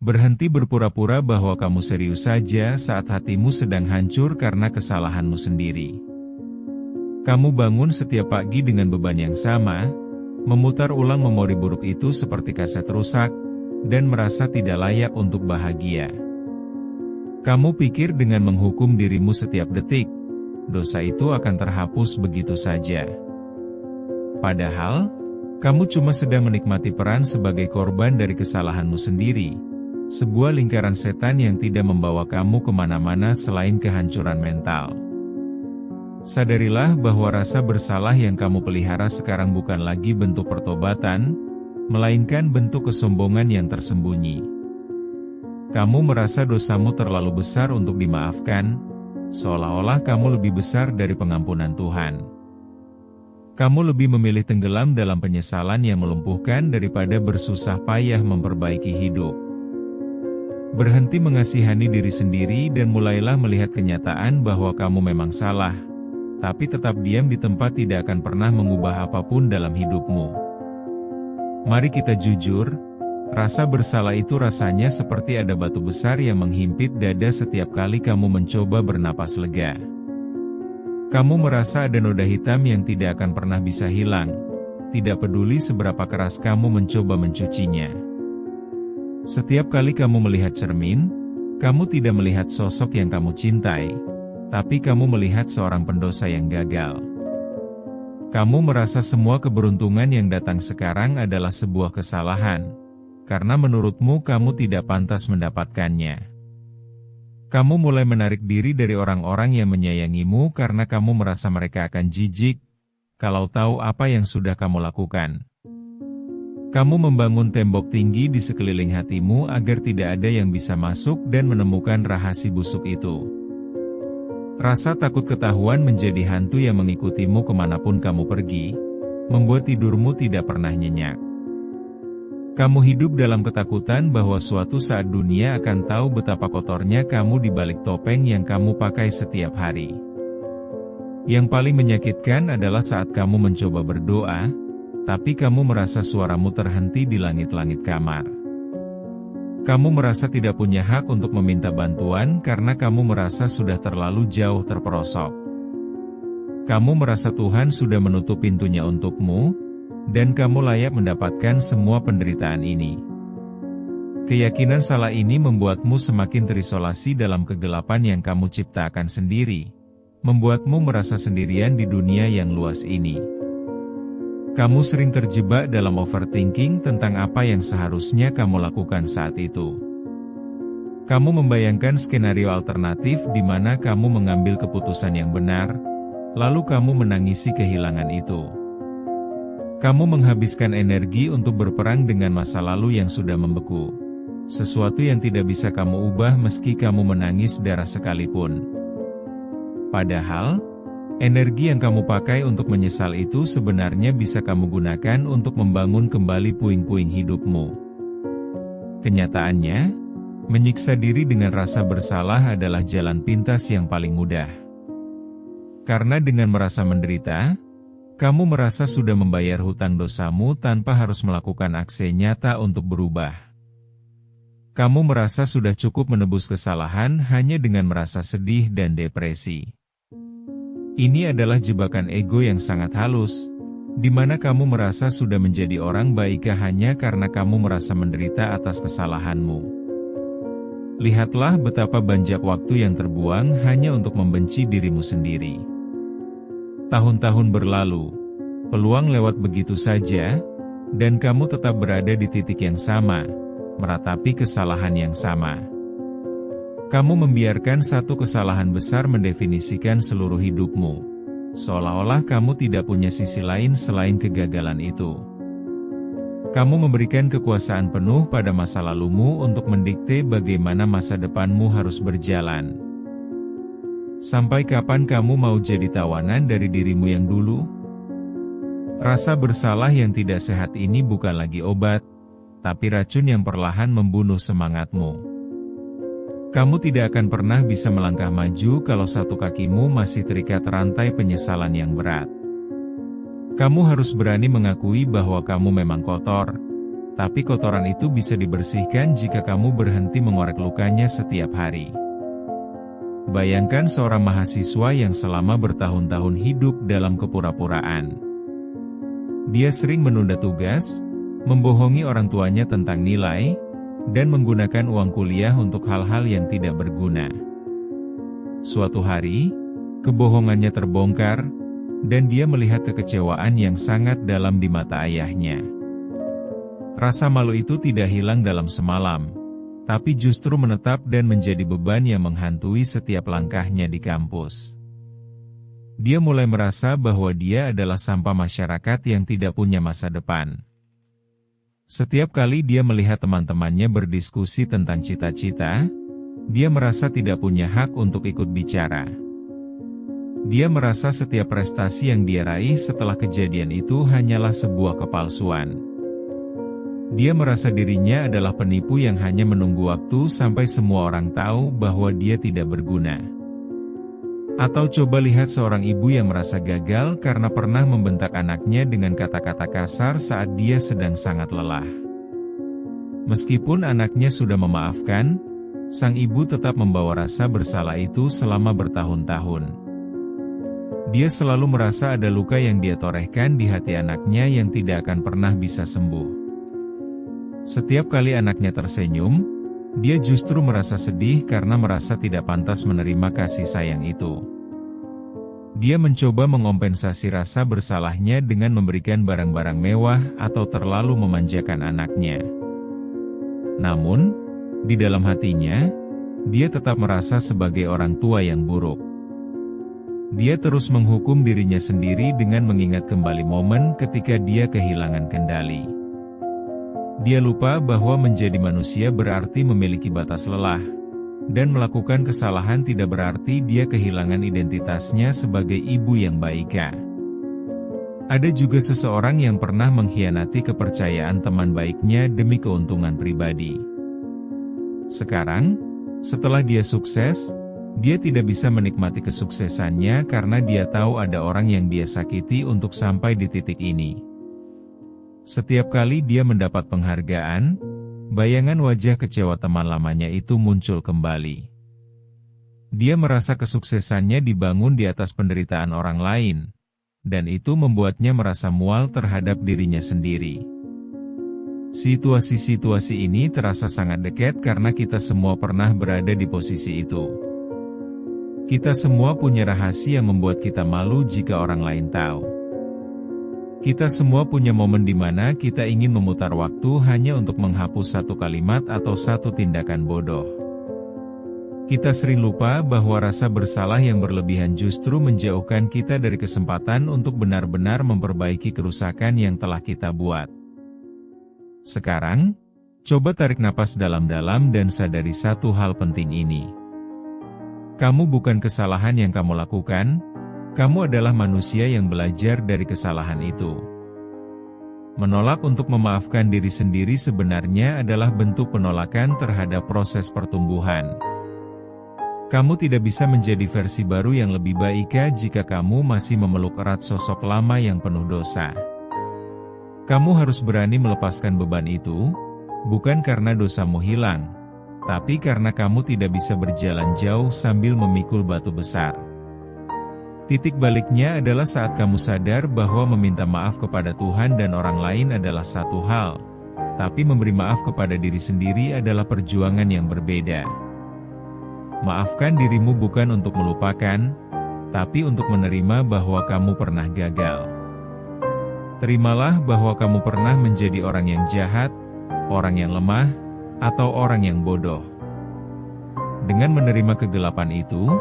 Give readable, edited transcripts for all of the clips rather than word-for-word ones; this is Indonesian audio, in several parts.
Berhenti berpura-pura bahwa kamu serius saja saat hatimu sedang hancur karena kesalahanmu sendiri. Kamu bangun setiap pagi dengan beban yang sama, memutar ulang memori buruk itu seperti kaset rusak, dan merasa tidak layak untuk bahagia. Kamu pikir dengan menghukum dirimu setiap detik, dosa itu akan terhapus begitu saja. Padahal, kamu cuma sedang menikmati peran sebagai korban dari kesalahanmu sendiri, sebuah lingkaran setan yang tidak membawa kamu kemana-mana selain kehancuran mental. Sadarilah bahwa rasa bersalah yang kamu pelihara sekarang bukan lagi bentuk pertobatan, melainkan bentuk kesombongan yang tersembunyi. Kamu merasa dosamu terlalu besar untuk dimaafkan, seolah-olah kamu lebih besar dari pengampunan Tuhan. Kamu lebih memilih tenggelam dalam penyesalan yang melumpuhkan daripada bersusah payah memperbaiki hidup. Berhenti mengasihani diri sendiri dan mulailah melihat kenyataan bahwa kamu memang salah, tapi tetap diam di tempat tidak akan pernah mengubah apapun dalam hidupmu. Mari kita jujur, rasa bersalah itu rasanya seperti ada batu besar yang menghimpit dada setiap kali kamu mencoba bernapas lega. Kamu merasa ada noda hitam yang tidak akan pernah bisa hilang, tidak peduli seberapa keras kamu mencoba mencucinya. Setiap kali kamu melihat cermin, kamu tidak melihat sosok yang kamu cintai, tapi kamu melihat seorang pendosa yang gagal. Kamu merasa semua keberuntungan yang datang sekarang adalah sebuah kesalahan, karena menurutmu kamu tidak pantas mendapatkannya. Kamu mulai menarik diri dari orang-orang yang menyayangimu karena kamu merasa mereka akan jijik kalau tahu apa yang sudah kamu lakukan. Kamu membangun tembok tinggi di sekeliling hatimu agar tidak ada yang bisa masuk dan menemukan rahasia busuk itu. Rasa takut ketahuan menjadi hantu yang mengikutimu kemanapun kamu pergi, membuat tidurmu tidak pernah nyenyak. Kamu hidup dalam ketakutan bahwa suatu saat dunia akan tahu betapa kotornya kamu di balik topeng yang kamu pakai setiap hari. Yang paling menyakitkan adalah saat kamu mencoba berdoa, tapi kamu merasa suaramu terhenti di langit-langit kamar. Kamu merasa tidak punya hak untuk meminta bantuan karena kamu merasa sudah terlalu jauh terperosok. Kamu merasa Tuhan sudah menutup pintunya untukmu, dan kamu layak mendapatkan semua penderitaan ini. Keyakinan salah ini membuatmu semakin terisolasi dalam kegelapan yang kamu ciptakan sendiri, membuatmu merasa sendirian di dunia yang luas ini. Kamu sering terjebak dalam overthinking tentang apa yang seharusnya kamu lakukan saat itu. Kamu membayangkan skenario alternatif di mana kamu mengambil keputusan yang benar, lalu kamu menangisi kehilangan itu. Kamu menghabiskan energi untuk berperang dengan masa lalu yang sudah membeku, sesuatu yang tidak bisa kamu ubah meski kamu menangis darah sekalipun. Padahal, energi yang kamu pakai untuk menyesal itu sebenarnya bisa kamu gunakan untuk membangun kembali puing-puing hidupmu. Kenyataannya, menyiksa diri dengan rasa bersalah adalah jalan pintas yang paling mudah. Karena dengan merasa menderita, kamu merasa sudah membayar hutang dosamu tanpa harus melakukan aksi nyata untuk berubah. Kamu merasa sudah cukup menebus kesalahan hanya dengan merasa sedih dan depresi. Ini adalah jebakan ego yang sangat halus, di mana kamu merasa sudah menjadi orang baik hanya karena kamu merasa menderita atas kesalahanmu. Lihatlah betapa banyak waktu yang terbuang hanya untuk membenci dirimu sendiri. Tahun-tahun berlalu, peluang lewat begitu saja, dan kamu tetap berada di titik yang sama, meratapi kesalahan yang sama. Kamu membiarkan satu kesalahan besar mendefinisikan seluruh hidupmu, seolah-olah kamu tidak punya sisi lain selain kegagalan itu. Kamu memberikan kekuasaan penuh pada masa lalumu untuk mendikte bagaimana masa depanmu harus berjalan. Sampai kapan kamu mau jadi tawanan dari dirimu yang dulu? Rasa bersalah yang tidak sehat ini bukan lagi obat, tapi racun yang perlahan membunuh semangatmu. Kamu tidak akan pernah bisa melangkah maju kalau satu kakimu masih terikat rantai penyesalan yang berat. Kamu harus berani mengakui bahwa kamu memang kotor, Tapi kotoran itu bisa dibersihkan jika kamu berhenti mengorek lukanya setiap hari. Bayangkan seorang mahasiswa yang selama bertahun-tahun hidup dalam kepura-puraan. Dia sering menunda tugas, membohongi orang tuanya tentang nilai, dan menggunakan uang kuliah untuk hal-hal yang tidak berguna. Suatu hari, kebohongannya terbongkar, dan dia melihat kekecewaan yang sangat dalam di mata ayahnya. Rasa malu itu tidak hilang dalam semalam, tapi justru menetap dan menjadi beban yang menghantui setiap langkahnya di kampus. Dia mulai merasa bahwa dia adalah sampah masyarakat yang tidak punya masa depan. Setiap kali dia melihat teman-temannya berdiskusi tentang cita-cita, dia merasa tidak punya hak untuk ikut bicara. Dia merasa setiap prestasi yang dia raih setelah kejadian itu hanyalah sebuah kepalsuan. Dia merasa dirinya adalah penipu yang hanya menunggu waktu sampai semua orang tahu bahwa dia tidak berguna. Atau coba lihat seorang ibu yang merasa gagal karena pernah membentak anaknya dengan kata-kata kasar saat dia sedang sangat lelah. Meskipun anaknya sudah memaafkan, sang ibu tetap membawa rasa bersalah itu selama bertahun-tahun. Dia selalu merasa ada luka yang dia torehkan di hati anaknya yang tidak akan pernah bisa sembuh. Setiap kali anaknya tersenyum, dia justru merasa sedih karena merasa tidak pantas menerima kasih sayang itu. Dia mencoba mengompensasi rasa bersalahnya dengan memberikan barang-barang mewah atau terlalu memanjakan anaknya. Namun, di dalam hatinya, dia tetap merasa sebagai orang tua yang buruk. Dia terus menghukum dirinya sendiri dengan mengingat kembali momen ketika dia kehilangan kendali. Dia lupa bahwa menjadi manusia berarti memiliki batas lelah, dan melakukan kesalahan tidak berarti dia kehilangan identitasnya sebagai ibu yang baik. Ada juga seseorang yang pernah mengkhianati kepercayaan teman baiknya demi keuntungan pribadi. Sekarang, setelah dia sukses, dia tidak bisa menikmati kesuksesannya karena dia tahu ada orang yang dia sakiti untuk sampai di titik ini. Setiap kali dia mendapat penghargaan, bayangan wajah kecewa teman lamanya itu muncul kembali. Dia merasa kesuksesannya dibangun di atas penderitaan orang lain, dan itu membuatnya merasa mual terhadap dirinya sendiri. Situasi-situasi ini terasa sangat dekat karena kita semua pernah berada di posisi itu. Kita semua punya rahasia yang membuat kita malu jika orang lain tahu. Kita semua punya momen di mana kita ingin memutar waktu hanya untuk menghapus satu kalimat atau satu tindakan bodoh. Kita sering lupa bahwa rasa bersalah yang berlebihan justru menjauhkan kita dari kesempatan untuk benar-benar memperbaiki kerusakan yang telah kita buat. Sekarang, coba tarik napas dalam-dalam dan sadari satu hal penting ini. Kamu bukan kesalahan yang kamu lakukan. Kamu adalah manusia yang belajar dari kesalahan itu. Menolak untuk memaafkan diri sendiri sebenarnya adalah bentuk penolakan terhadap proses pertumbuhan. Kamu tidak bisa menjadi versi baru yang lebih baik jika kamu masih memeluk erat sosok lama yang penuh dosa. Kamu harus berani melepaskan beban itu, bukan karena dosamu hilang, tapi karena kamu tidak bisa berjalan jauh sambil memikul batu besar. Titik baliknya adalah saat kamu sadar bahwa meminta maaf kepada Tuhan dan orang lain adalah satu hal, tapi memberi maaf kepada diri sendiri adalah perjuangan yang berbeda. Maafkan dirimu bukan untuk melupakan, tapi untuk menerima bahwa kamu pernah gagal. Terimalah bahwa kamu pernah menjadi orang yang jahat, orang yang lemah, atau orang yang bodoh. Dengan menerima kegelapan itu,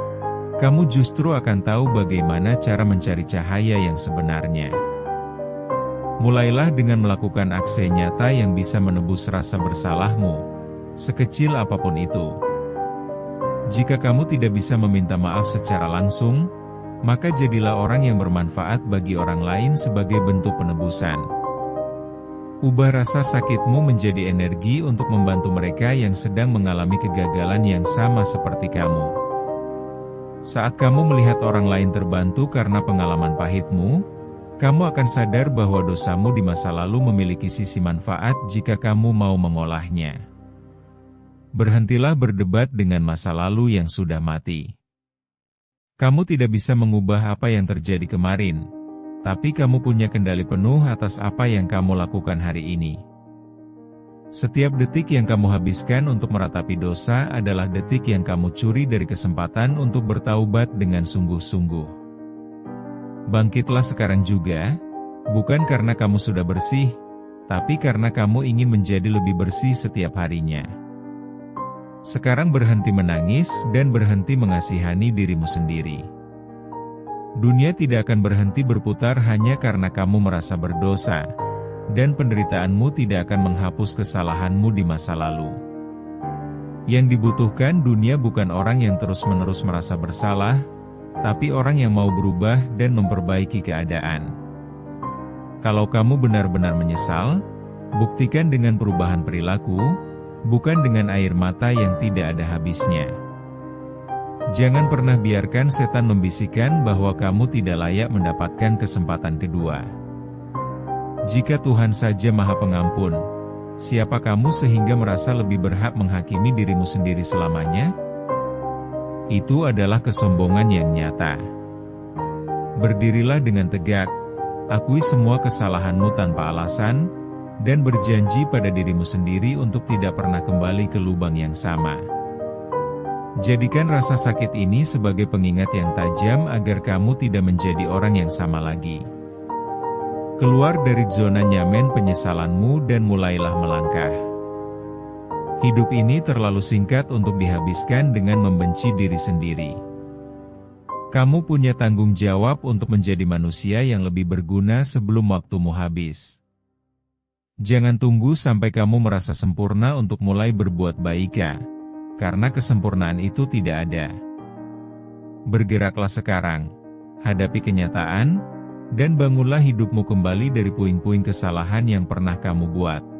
kamu justru akan tahu bagaimana cara mencari cahaya yang sebenarnya. Mulailah dengan melakukan aksi nyata yang bisa menebus rasa bersalahmu, sekecil apapun itu. Jika kamu tidak bisa meminta maaf secara langsung, maka jadilah orang yang bermanfaat bagi orang lain sebagai bentuk penebusan. Ubah rasa sakitmu menjadi energi untuk membantu mereka yang sedang mengalami kegagalan yang sama seperti kamu. Saat kamu melihat orang lain terbantu karena pengalaman pahitmu, Kamu akan sadar bahwa dosamu di masa lalu memiliki sisi manfaat jika kamu mau mengolahnya. Berhentilah berdebat dengan masa lalu yang sudah mati. Kamu tidak bisa mengubah apa yang terjadi kemarin, tapi kamu punya kendali penuh atas apa yang kamu lakukan hari ini. Setiap detik yang kamu habiskan untuk meratapi dosa adalah detik yang kamu curi dari kesempatan untuk bertaubat dengan sungguh-sungguh. Bangkitlah sekarang juga, bukan karena kamu sudah bersih, tapi karena kamu ingin menjadi lebih bersih setiap harinya. Sekarang berhenti menangis dan berhenti mengasihani dirimu sendiri. Dunia tidak akan berhenti berputar hanya karena kamu merasa berdosa, dan penderitaanmu tidak akan menghapus kesalahanmu di masa lalu. Yang dibutuhkan dunia bukan orang yang terus-menerus merasa bersalah, tapi orang yang mau berubah dan memperbaiki keadaan. Kalau kamu benar-benar menyesal, buktikan dengan perubahan perilaku, bukan dengan air mata yang tidak ada habisnya. Jangan pernah biarkan setan membisikkan bahwa kamu tidak layak mendapatkan kesempatan kedua. Jika Tuhan saja Maha Pengampun, siapa kamu sehingga merasa lebih berhak menghakimi dirimu sendiri selamanya? Itu adalah kesombongan yang nyata. Berdirilah dengan tegak, akui semua kesalahanmu tanpa alasan, dan berjanji pada dirimu sendiri untuk tidak pernah kembali ke lubang yang sama. Jadikan rasa sakit ini sebagai pengingat yang tajam agar kamu tidak menjadi orang yang sama lagi. Keluar dari zona nyaman penyesalanmu dan mulailah melangkah. Hidup ini terlalu singkat untuk dihabiskan dengan membenci diri sendiri. Kamu punya tanggung jawab untuk menjadi manusia yang lebih berguna sebelum waktumu habis. Jangan tunggu sampai kamu merasa sempurna untuk mulai berbuat baik, karena kesempurnaan itu tidak ada. Bergeraklah sekarang, hadapi kenyataan, dan bangunlah hidupmu kembali dari puing-puing kesalahan yang pernah kamu buat.